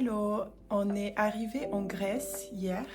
Hello, on est arrivé en Grèce hier.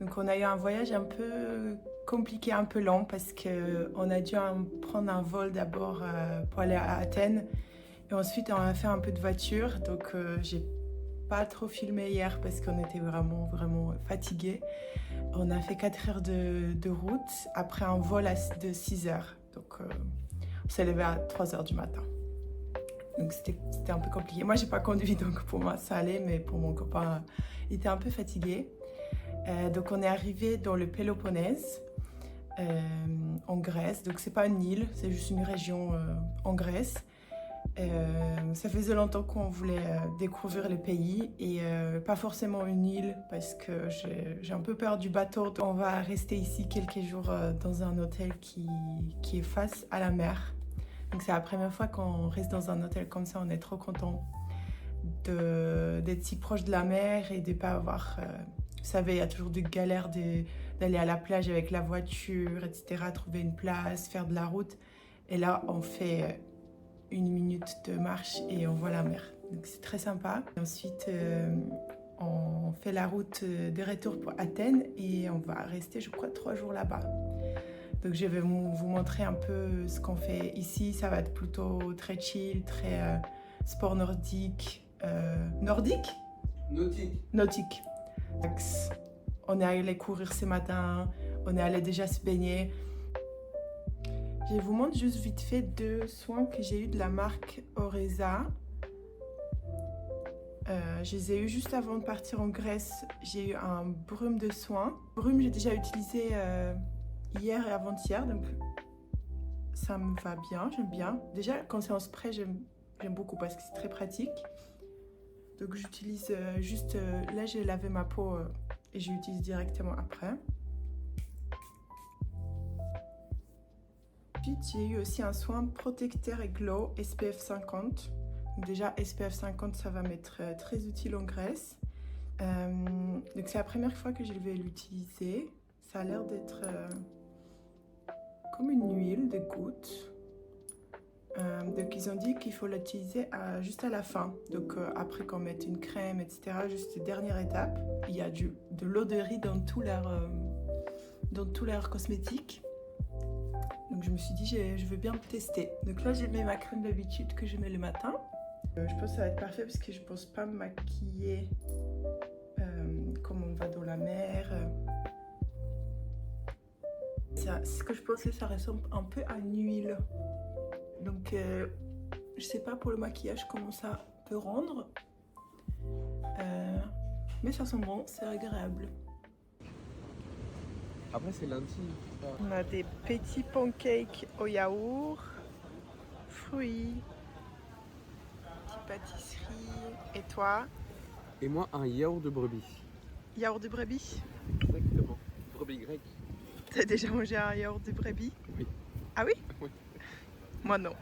Donc on a eu un voyage un peu compliqué, un peu long parce qu'on a dû prendre un vol d'abord pour aller à Athènes et ensuite on a fait un peu de voiture. Donc j'ai pas trop filmé hier parce qu'on était vraiment fatigués. On a fait 4 heures de route après un vol de 6 heures. Donc on s'est levé à 3 heures du matin. Donc c'était un peu compliqué. Moi, j'ai pas conduit, donc pour moi ça allait, mais pour mon copain, il était un peu fatigué. Donc on est arrivé dans le Péloponnèse, en Grèce. Donc c'est pas une île, c'est juste une région en Grèce. Ça faisait longtemps qu'on voulait découvrir le pays et pas forcément une île parce que j'ai un peu peur du bateau. On va rester ici quelques jours dans un hôtel qui est face à la mer. Donc c'est la première fois qu'on reste dans un hôtel comme ça, on est trop content d'être si proche de la mer et de ne pas avoir... vous savez, il y a toujours des galères d'aller à la plage avec la voiture, etc., trouver une place, faire de la route. Et là, on fait 1 minute de marche et on voit la mer. Donc c'est très sympa. Ensuite, on fait la route de retour pour Athènes et on va rester, je crois, 3 jours là-bas. Donc je vais vous montrer un peu ce qu'on fait ici. Ça va être plutôt très chill, très sport nordique. Nordique ? Nautique. Nautique. On est allé courir ce matin, on est allé déjà se baigner. Je vous montre juste vite fait 2 soins que j'ai eu de la marque Oreza. Je les ai eu juste avant de partir en Grèce. J'ai eu un brume de soin. Brume, j'ai déjà utilisé hier et avant-hier, donc ça me va bien, j'aime bien. Déjà, quand c'est en spray, j'aime beaucoup parce que c'est très pratique. Donc j'utilise juste... là, j'ai lavé ma peau et j'utilise directement après. Ensuite, j'ai eu aussi un soin protecteur et glow SPF 50. Donc déjà, SPF 50, ça va m'être très utile en Grèce. Donc c'est la première fois que je vais l'utiliser. Ça a l'air d'être... comme une huile de gouttes. Donc ils ont dit qu'il faut l'utiliser juste à la fin. Donc après qu'on mette une crème, etc. Juste dernière étape. Il y a de l'eau de riz dans tout leur cosmétique. Donc je me suis dit je veux bien tester. Donc là j'ai mis ma crème d'habitude que je mets le matin. Je pense que ça va être parfait parce que je pense pas me maquiller comme on va dans la mer. Ce que je pensais, ça ressemble un peu à une huile. Donc, je sais pas pour le maquillage comment ça peut rendre. Mais ça sent bon, c'est agréable. Après, c'est lentilles. On a des petits pancakes au yaourt, fruits, petite pâtisserie. Et toi? Et moi, un yaourt de brebis. Yaourt de brebis? Exactement. Brebis grecque. T'as déjà mangé un yaourt de brebis? Oui. Ah oui? Oui. Moi non.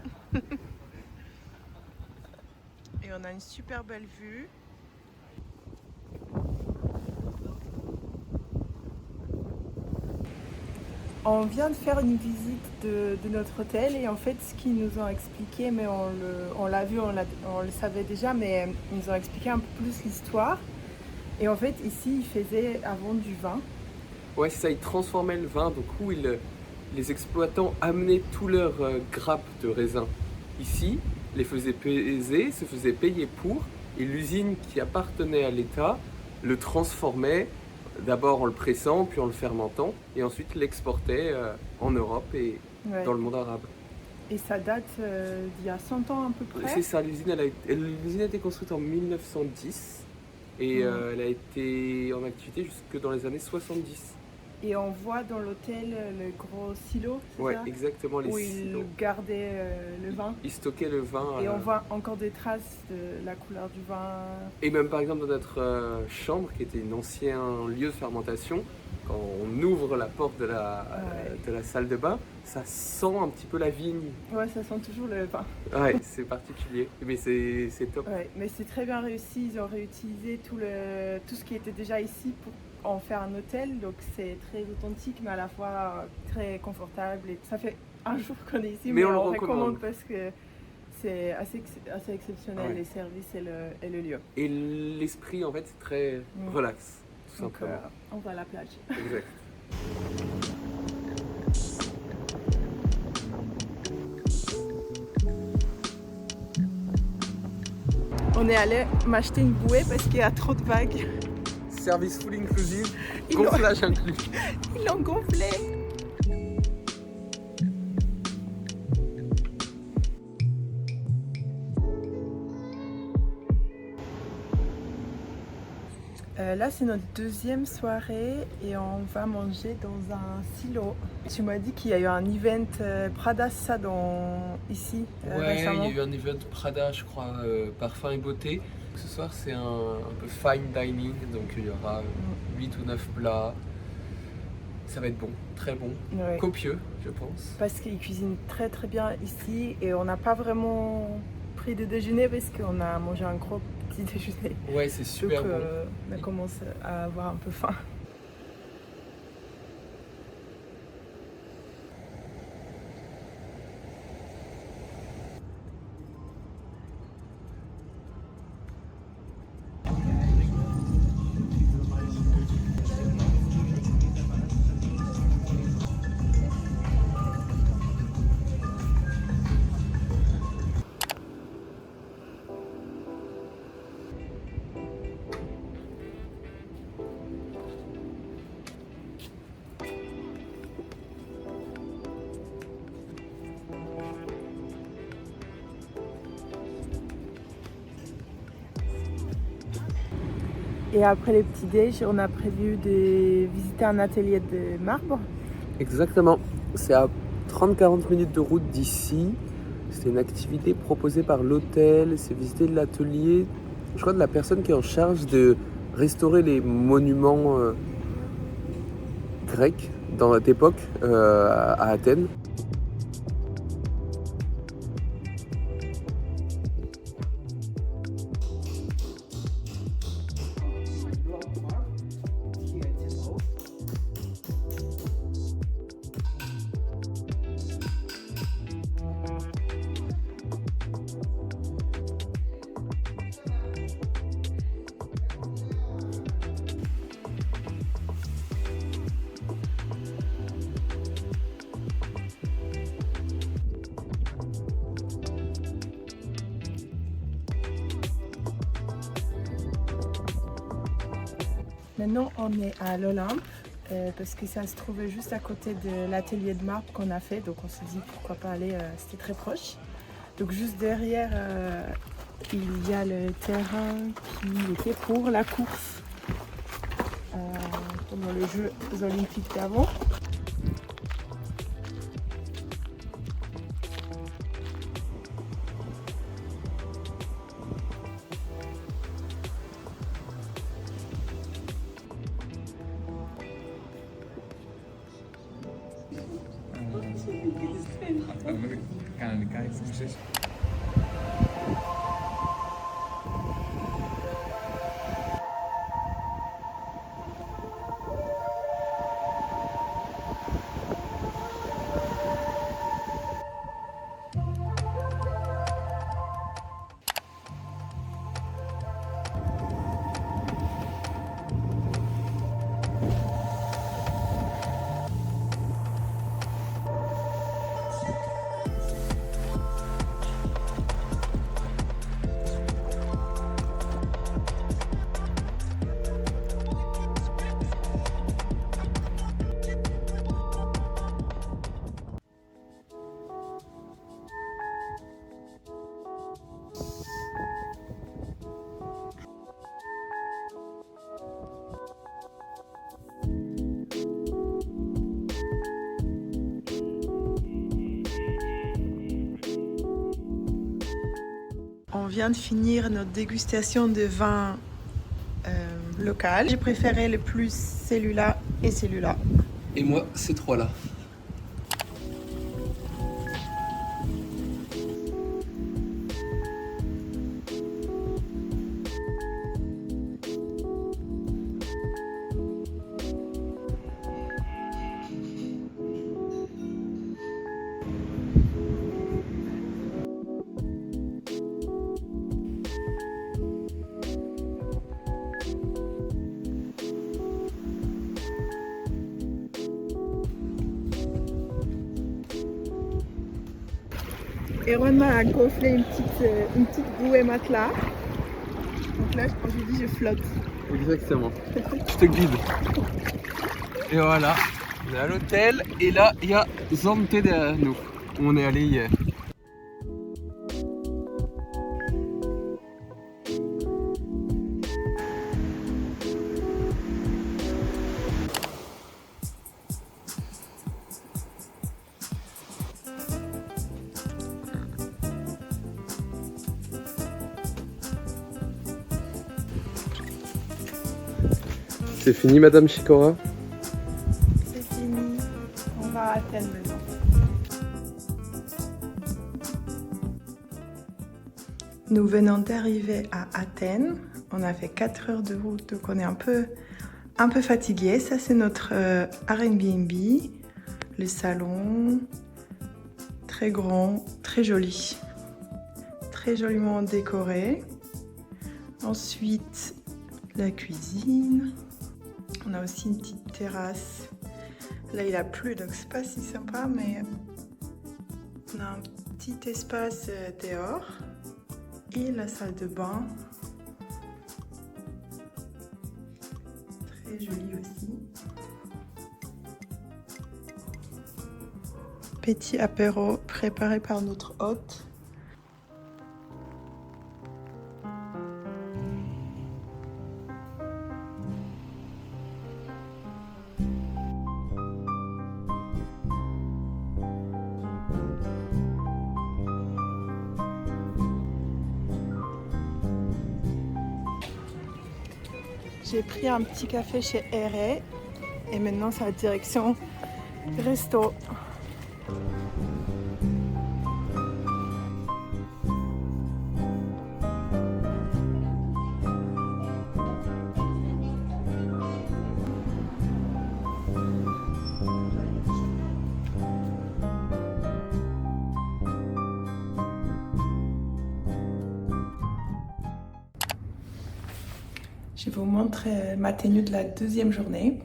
Et on a une super belle vue. On vient de faire une visite de notre hôtel et en fait ce qu'ils nous ont expliqué, mais on l'a vu, on le savait déjà, mais ils nous ont expliqué un peu plus l'histoire. Et en fait ici ils faisaient avant du vin. Ouais, c'est ça, ils transformaient le vin, donc où les exploitants amenaient tous leurs grappes de raisin ici, les faisaient peser, se faisaient payer pour, et l'usine qui appartenait à l'État le transformait, d'abord en le pressant, puis en le fermentant, et ensuite l'exportait en Europe et dans le monde arabe. Et ça date d'il y a 100 ans à peu près. C'est ça, l'usine a été construite en 1910, et elle a été en activité jusque dans les années 70. Et on voit dans l'hôtel le gros silo, c'est ouais, ça? Exactement, les où silos. ils gardaient le vin. Ils stockaient le vin. Et on voit encore des traces de la couleur du vin. Et même par exemple dans notre chambre, qui était un ancien lieu de fermentation, quand on ouvre la porte de la salle de bain, ça sent un petit peu la vigne. Ouais, ça sent toujours le vin. Ouais, c'est particulier, mais c'est top. Ouais, mais c'est très bien réussi, ils ont réutilisé tout ce qui était déjà ici pour en faire un hôtel, donc c'est très authentique mais à la fois très confortable et ça fait un jour qu'on est ici, mais on recommande parce que c'est assez exceptionnel, Ouais. les services et le lieu. Et l'esprit, en fait, c'est très relax, tout Donc, simplement. on va à la plage. Exact. On est allé m'acheter une bouée parce qu'il y a trop de vagues. Service full inclusive, Ils l'ont- gonflage inclus. Ils l'ont gonflé. Là, c'est notre deuxième soirée et on va manger dans un silo. Tu m'as dit qu'il y a eu un event Prada, ça, ici récemment. Il y a eu un event Prada, je crois, parfum et beauté. Ce soir, c'est un peu fine dining, donc il y aura 8 ou 9 plats. Ça va être bon, très bon, Ouais. copieux, je pense. Parce qu'ils cuisinent très très bien ici et on n'a pas vraiment pris de déjeuner parce qu'on a mangé un gros petit déjeuner. Ouais, c'est super Donc bon. on commence à avoir un peu faim. Et après les petits déj, on a prévu de visiter un atelier de marbre. Exactement, c'est à 30-40 minutes de route d'ici. C'est une activité proposée par l'hôtel, c'est visiter l'atelier, je crois, de la personne qui est en charge de restaurer les monuments grecs dans cette époque à Athènes. Maintenant, on est à l'Olympe parce que ça se trouvait juste à côté de l'atelier de marbre qu'on a fait. Donc on s'est dit pourquoi pas aller, c'était très proche. Donc juste derrière, il y a le terrain qui était pour la course pendant les Jeux olympiques d'avant. Gaan kijken voor zes. On vient de finir notre dégustation de vin local. J'ai préféré le plus celui-là et celui-là. Et moi, ces trois-là. Erwan m'a gonflé une petite bouée matelas. Donc là, je lui dis, je flotte. Exactement. Je te guide. Et voilà, on est à l'hôtel et là, il y a Zante derrière nous, où on est allé hier. C'est fini, Madame Chikora? C'est fini. On va à Athènes maintenant. Nous venons d'arriver à Athènes. On a fait 4 heures de route, donc on est un peu fatigué. Ça, c'est notre Airbnb. Le salon, très grand, très joli. Très joliment décoré. Ensuite, la cuisine. On a aussi une petite terrasse. Là, il a plu, donc c'est pas si sympa, mais on a un petit espace dehors. Et la salle de bain. Très jolie aussi. Petit apéro préparé par notre hôte. J'ai pris un petit café chez Ere et maintenant c'est la direction resto. Je vais vous montrer ma tenue de la deuxième journée.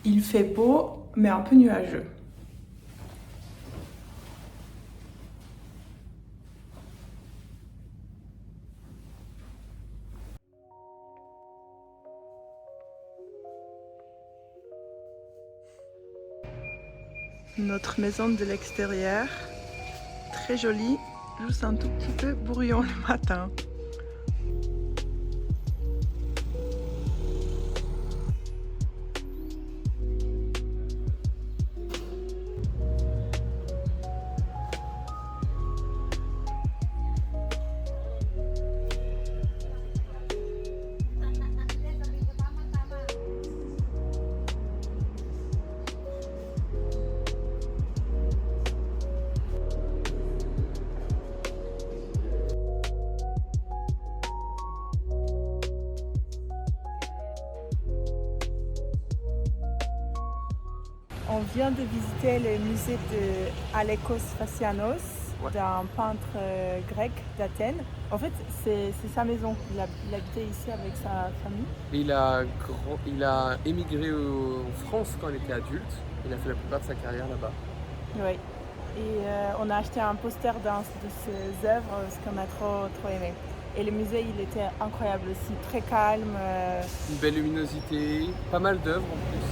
Il fait beau, mais un peu nuageux. Notre maison de l'extérieur, très jolie, juste un tout petit peu brouillon le matin. On vient de visiter le musée de Alekos Fassianos, d'un peintre grec d'Athènes. En fait, c'est sa maison. Il habitait ici avec sa famille. Il a émigré en France quand il était adulte. Il a fait la plupart de sa carrière là-bas. Oui. Et on a acheté un poster de ses œuvres, ce qu'on a trop aimé. Et le musée, il était incroyable aussi, très calme. Une belle luminosité, pas mal d'œuvres en plus.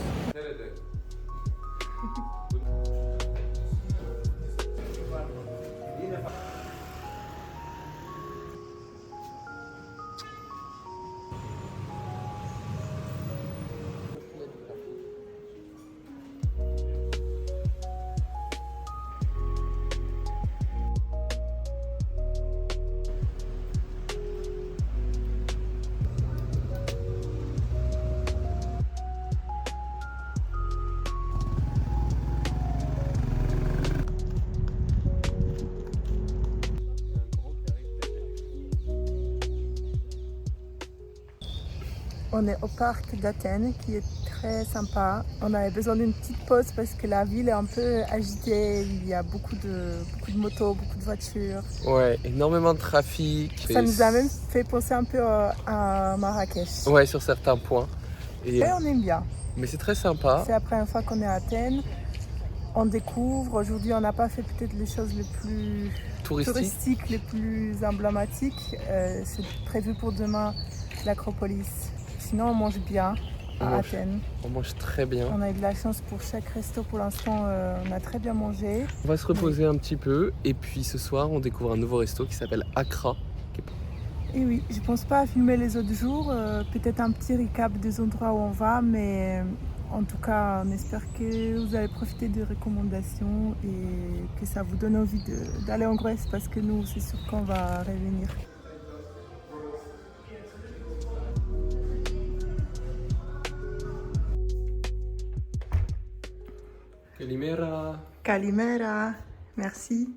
On est au parc d'Athènes qui est très sympa. On avait besoin d'une petite pause parce que la ville est un peu agitée. Il y a beaucoup de motos, beaucoup de voitures. Ouais, énormément de trafic. Ça nous a même fait penser un peu à Marrakech. Ouais, sur certains points. Et on aime bien. Mais c'est très sympa. C'est la première fois qu'on est à Athènes. on découvre. Aujourd'hui, on n'a pas fait peut-être les choses les plus touristiques, les plus emblématiques. C'est prévu pour demain l'Acropolis. Sinon, on mange bien à Athènes. On mange très bien. On a eu de la chance pour chaque resto. Pour l'instant, on a très bien mangé. On va se reposer un petit peu et puis ce soir, on découvre un nouveau resto qui s'appelle Accra. Et oui, je pense pas à filmer les autres jours. Peut-être un petit recap des endroits où on va, mais en tout cas, on espère que vous allez profiter des recommandations et que ça vous donne envie d'aller en Grèce parce que nous, c'est sûr qu'on va revenir. Kalimera. Kalimera, merci.